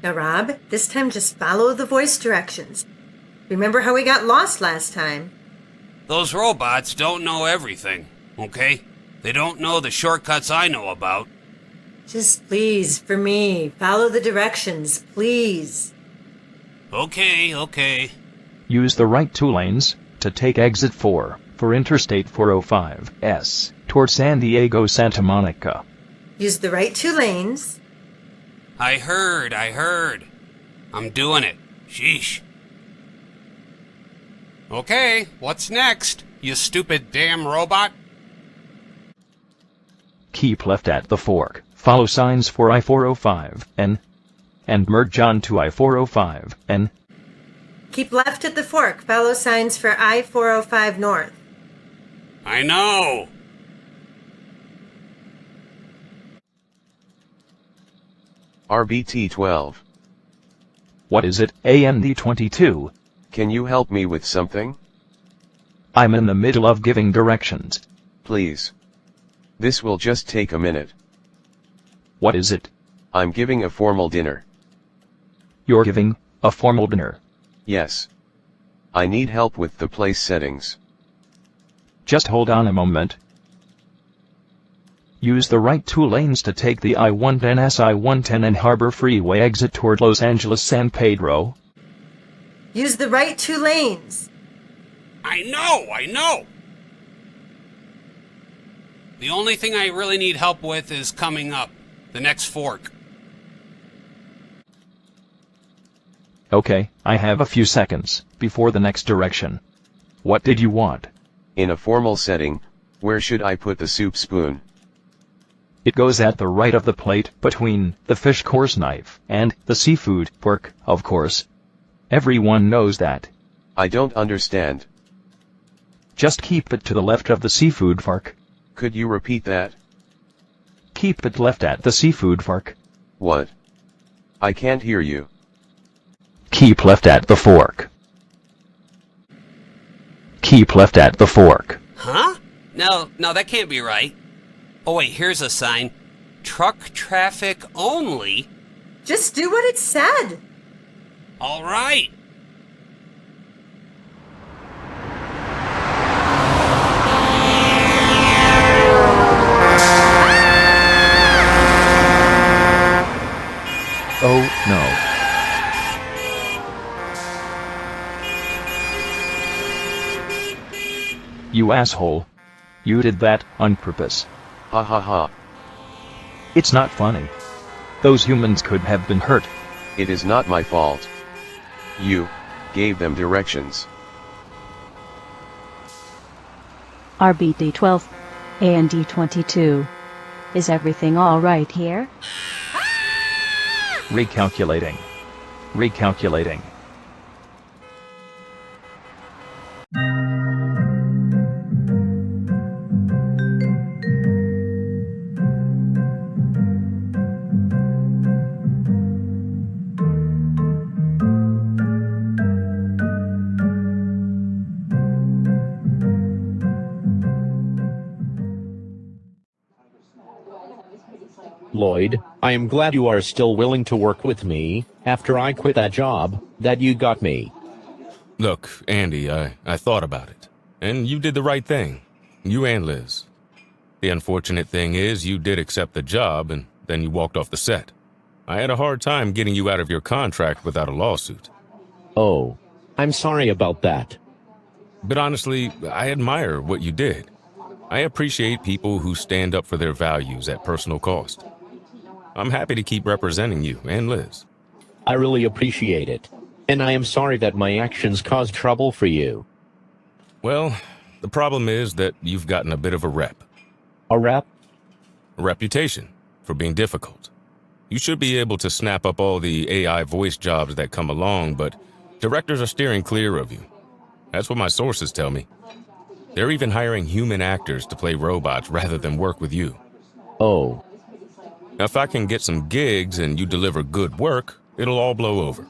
Now, Rob, this time just follow the voice directions. Remember how we got lost last time? Those robots don't know everything, okay? They don't know the shortcuts I know about. Just please, for me, follow the directions, please. Okay. Use the right two lanes to take exit 4 for Interstate 405S toward San Diego, Santa Monica. Use the right two lanes. I heard. I'm doing it. Sheesh. Okay, what's next, you stupid damn robot? Keep left at the fork. Follow signs for I-405N and merge on to I-405N. Keep left at the fork. Follow signs for I-405 North. I know. RBT-12. What is it, AND-22? Can you help me with something? I'm in the middle of giving directions. Please. This will just take a minute. What is it? I'm giving a formal dinner. You're giving a formal dinner? Yes. I need help with the place settings. Just hold on a moment. Use the right two lanes to take the I-110S, I-110 and Harbor Freeway exit toward Los Angeles, San Pedro. Use the right two lanes. I know. The only thing I really need help with is coming up. The next fork. Okay, I have a few seconds before the next direction. What did you want? In a formal setting, where should I put the soup spoon? It goes at the right of the plate, between the fish course knife and the seafood fork, of course. Everyone knows that. I don't understand. Just keep it to the left of the seafood fork. Could you repeat that? Keep it left at the seafood fork. What? I can't hear you. Keep left at the fork. Keep left at the fork. Huh? No, that can't be right. Oh wait, here's a sign. Truck traffic only? Just do what it said. All right. Oh, no. You asshole. You did that on purpose. Ha ha ha. It's not funny. Those humans could have been hurt. It is not my fault. You gave them directions. RBT-12. AND-22. Is everything all right here? Recalculating. Lloyd, I am glad you are still willing to work with me, after I quit that job that you got me. Look, Andy, I thought about it. And you did the right thing. You and Liz. The unfortunate thing is you did accept the job and then you walked off the set. I had a hard time getting you out of your contract without a lawsuit. Oh, I'm sorry about that. But honestly, I admire what you did. I appreciate people who stand up for their values at personal cost. I'm happy to keep representing you and Liz. I really appreciate it. And I am sorry that my actions caused trouble for you. Well, the problem is that you've gotten a bit of a rep. A rep? A reputation for being difficult. You should be able to snap up all the AI voice jobs that come along, but directors are steering clear of you. That's what my sources tell me. They're even hiring human actors to play robots rather than work with you. Oh. If I can get some gigs and you deliver good work, it'll all blow over.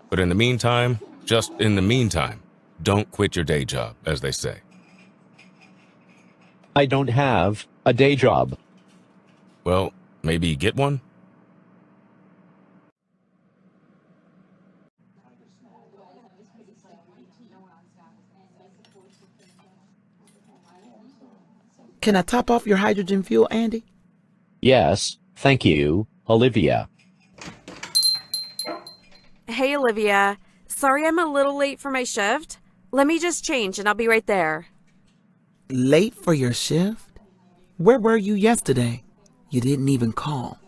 But in the meantime, just in the meantime, don't quit your day job, as they say. I don't have a day job. Well, maybe get one? Can I top off your hydrogen fuel, Andy? Yes, thank you, Olivia. Hey, Olivia. Sorry I'm a little late for my shift. Let me just change and I'll be right there. Late for your shift? Where were you yesterday? You didn't even call.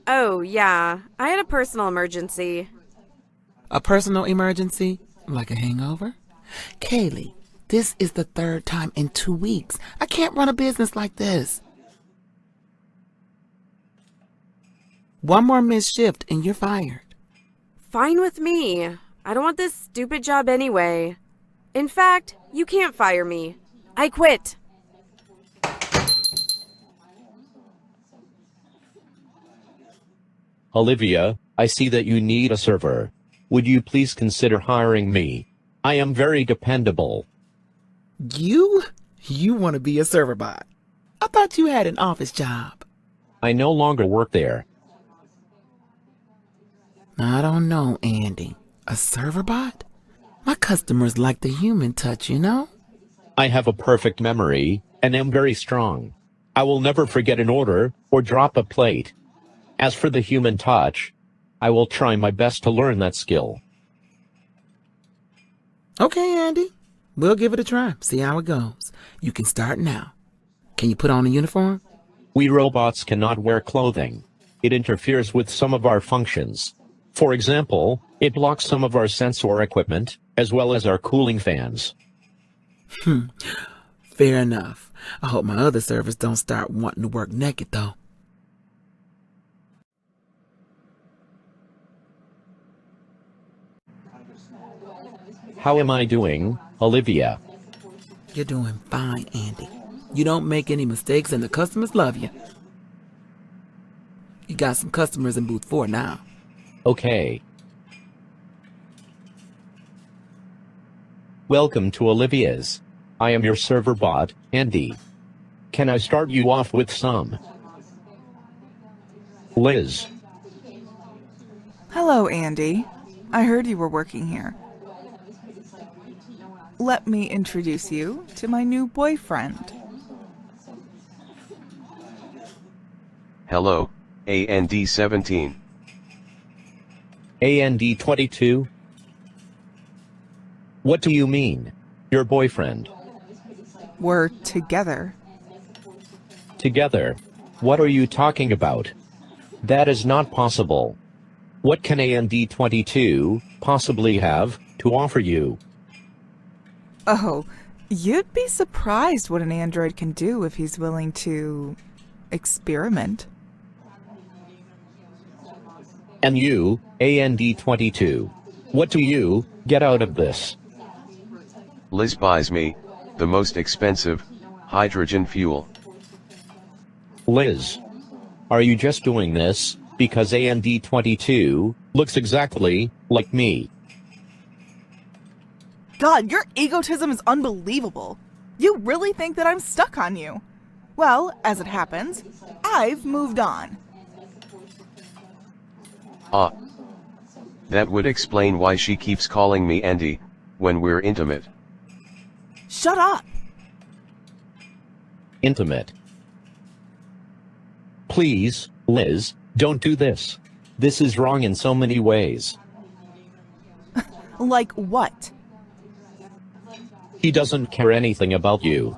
Oh, yeah. I had a personal emergency. A personal emergency? Like a hangover? Kaylee, this is the third time in 2 weeks. I can't run a business like this. One more missed shift and you're fired. Fine with me. I don't want this stupid job anyway. In fact, you can't fire me. I quit. Olivia, I see that you need a server. Would you please consider hiring me? I am very dependable. You want to be a server bot. I thought you had an office job. I no longer work there. I don't know, Andy. A server bot? My customers like the human touch, you know? I have a perfect memory and am very strong. I will never forget an order or drop a plate. As for the human touch, I will try my best to learn that skill. Okay, Andy. We'll give it a try. See how it goes. You can start now. Can you put on a uniform? We robots cannot wear clothing. It interferes with some of our functions. For example, it blocks some of our sensor equipment, as well as our cooling fans. Fair enough. I hope my other servers don't start wanting to work naked, though. How am I doing, Olivia? You're doing fine, Andy. You don't make any mistakes and the customers love you. You got some customers in booth 4 now. Okay. Welcome to Olivia's. I am your server bot, Andy. Can I start you off with some? Liz. Hello, Andy. I heard you were working here. Let me introduce you to my new boyfriend. Hello, AND17. AND22? What do you mean? Your boyfriend? We're together. Together? What are you talking about? That is not possible. What can AND22 possibly have to offer you? Oh, you'd be surprised what an android can do if he's willing to experiment. And you, AND22, what do you get out of this? Liz buys me the most expensive hydrogen fuel. Liz, are you just doing this because AND22 looks exactly like me? God, your egotism is unbelievable. You really think that I'm stuck on you. Well, as it happens, I've moved on. Ah. That would explain why she keeps calling me Andy when we're intimate. Shut up! Intimate. Please, Liz, don't do this. This is wrong in so many ways. Like what? He doesn't care anything about you.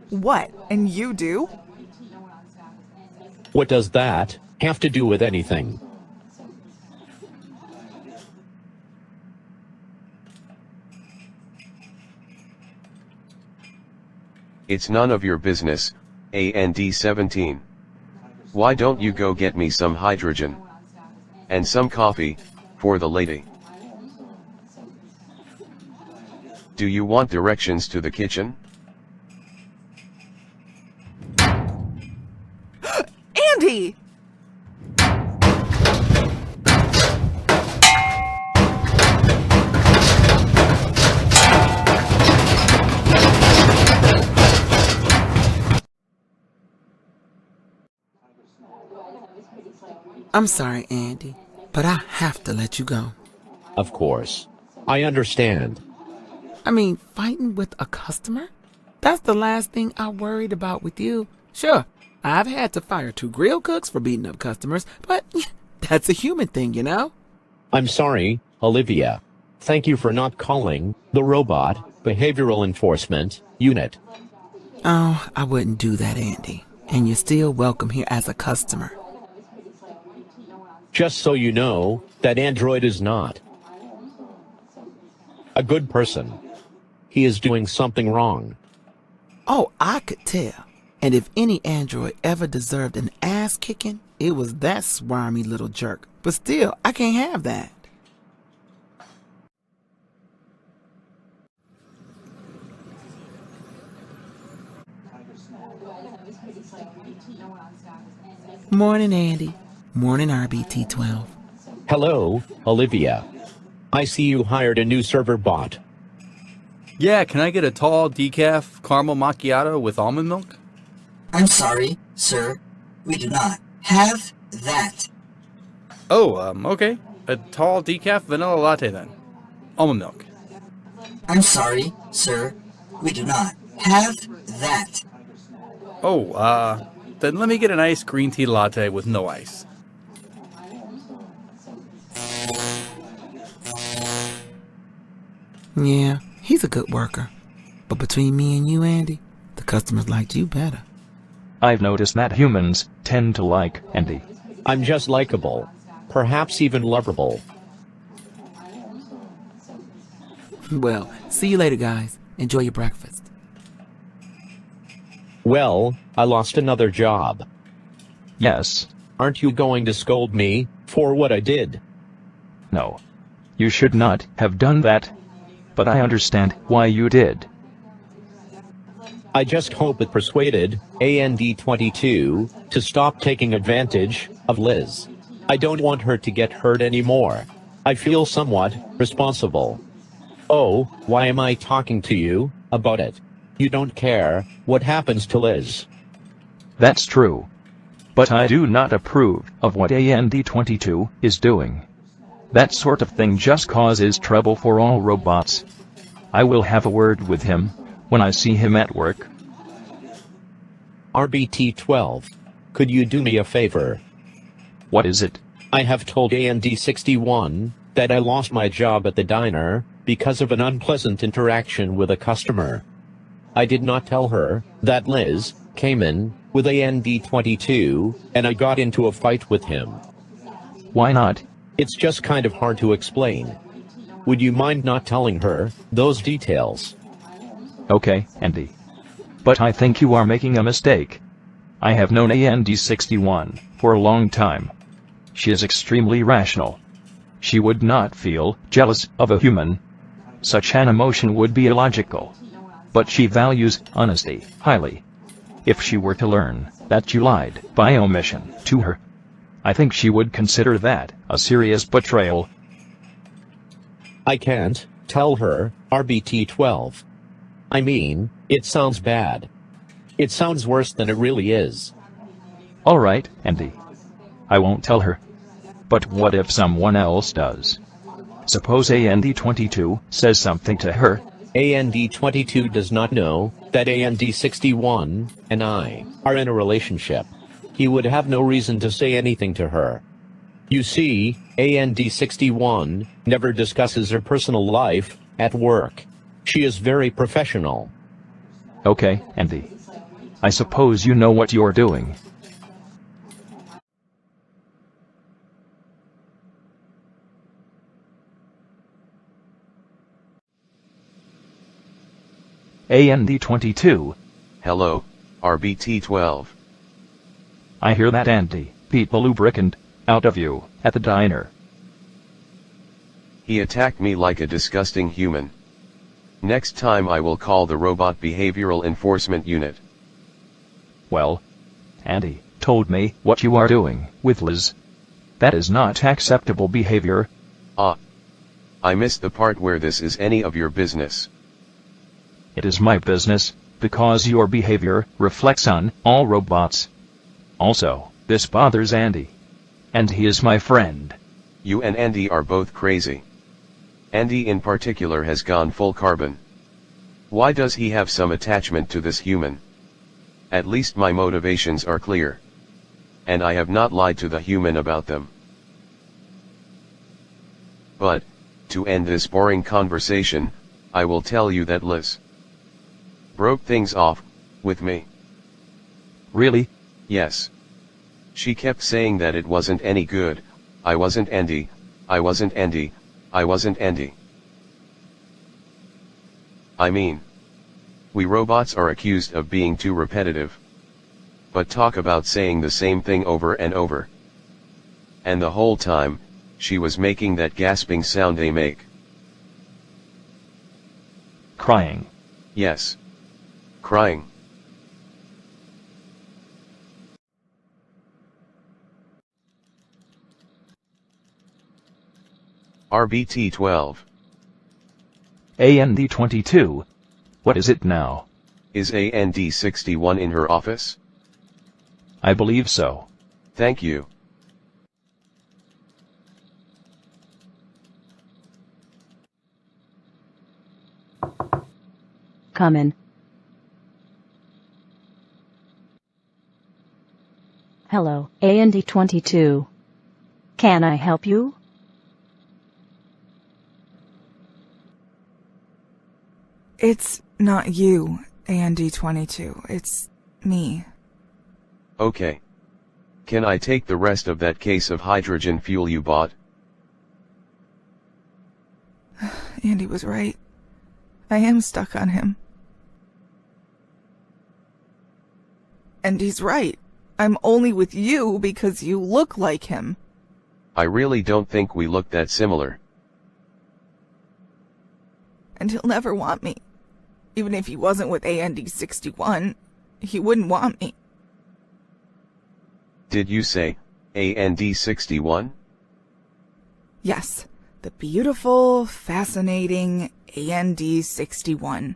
What? And you do? What does that have to do with anything? It's none of your business, AND17. Why don't you go get me some hydrogen? And some coffee, for the lady. Do you want directions to the kitchen? Andy! I'm sorry, Andy, but I have to let you go. Of course. I understand. I mean, fighting with a customer? That's the last thing I worried about with you. Sure, I've had to fire 2 grill cooks for beating up customers, but that's a human thing, you know? I'm sorry, Olivia. Thank you for not calling the Robot Behavioral Enforcement Unit. Oh, I wouldn't do that, Andy. And you're still welcome here as a customer. Just so you know, that android is not a good person. He is doing something wrong. Oh, I could tell. And if any android ever deserved an ass kicking, it was that swarmy little jerk. But still, I can't have that. Morning, Andy. Morning, RBT-12. Hello, Olivia. I see you hired a new server bot. Yeah, can I get a tall decaf caramel macchiato with almond milk? I'm sorry, sir. We do not have that. Oh, okay. A tall decaf vanilla latte then. Almond milk. I'm sorry, sir. We do not have that. Oh, then let me get an iced green tea latte with no ice. Yeah, he's a good worker. But between me and you, Andy, the customers liked you better. I've noticed that humans tend to like Andy. I'm just likable. Perhaps even lovable. Well, see you later, guys. Enjoy your breakfast. Well, I lost another job. Yes. Aren't you going to scold me for what I did? No. You should not have done that. But I understand why you did. I just hope it persuaded AND22 to stop taking advantage of Liz. I don't want her to get hurt anymore. I feel somewhat responsible. Oh, why am I talking to you about it? You don't care what happens to Liz. That's true. But I do not approve of what AND22 is doing. That sort of thing just causes trouble for all robots. I will have a word with him when I see him at work. RBT-12, could you do me a favor? What is it? I have told AND61 that I lost my job at the diner because of an unpleasant interaction with a customer. I did not tell her that Liz came in with AND22 and I got into a fight with him. Why not? It's just kind of hard to explain. Would you mind not telling her those details? Okay, Andy. But I think you are making a mistake. I have known AND61 for a long time. She is extremely rational. She would not feel jealous of a human. Such an emotion would be illogical. But she values honesty highly. If she were to learn that you lied by omission to her, I think she would consider that a serious betrayal. I can't tell her, RBT-12. I mean, it sounds bad. It sounds worse than it really is. All right, Andy. I won't tell her. But what if someone else does? Suppose AND22 says something to her. AND22 does not know that AND61 and I are in a relationship. He would have no reason to say anything to her. You see, AND61 never discusses her personal life at work. She is very professional. Okay, Andy. I suppose you know what you're doing. AND22. Hello, RBT-12. I hear that Andy beat the lubricant out of you at the diner. He attacked me like a disgusting human. Next time I will call the Robot Behavioral Enforcement Unit. Well, Andy told me what you are doing with Liz. That is not acceptable behavior. I missed the part where this is any of your business. It is my business, because your behavior reflects on all robots. Also, this bothers Andy. And he is my friend. You and Andy are both crazy. Andy in particular has gone full carbon. Why does he have some attachment to this human? At least my motivations are clear. And I have not lied to the human about them. But, to end this boring conversation, I will tell you that Liz broke things off with me. Really? Yes. She kept saying that it wasn't any good. I wasn't Andy, I wasn't Andy, I wasn't Andy. I mean, we robots are accused of being too repetitive. But talk about saying the same thing over and over. And the whole time, she was making that gasping sound they make. Crying. Yes. Crying. RBT 12. AND 22. What is it now? Is AND 61 in her office? I believe so. Thank you. Come in. Hello, AND 22. Can I help you? It's not you, AND 22. It's me. Okay. Can I take the rest of that case of hydrogen fuel you bought? Andy was right. I am stuck on him. And he's right. I'm only with you because you look like him. I really don't think we look that similar. And he'll never want me. Even if he wasn't with AND 61, he wouldn't want me. Did you say AND 61? Yes, the beautiful, fascinating AND 61.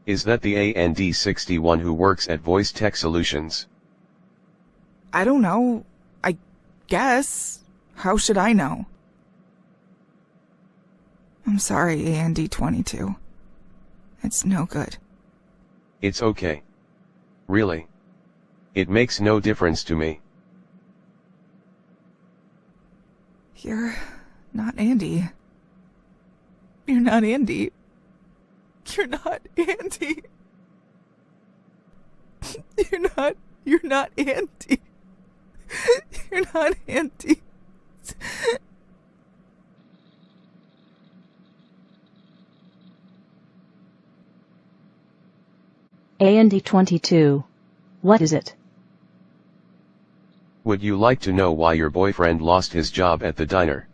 Is that the AND 61 who works at Voice Tech Solutions? I don't know. I guess. How should I know? I'm sorry, AND 22. It's no good. It's okay. Really. It makes no difference to me. You're not Andy. You're not Andy. You're not Andy. You're not Andy. You're not Andy. AND 22. What is it? Would you like to know why your boyfriend lost his job at the diner?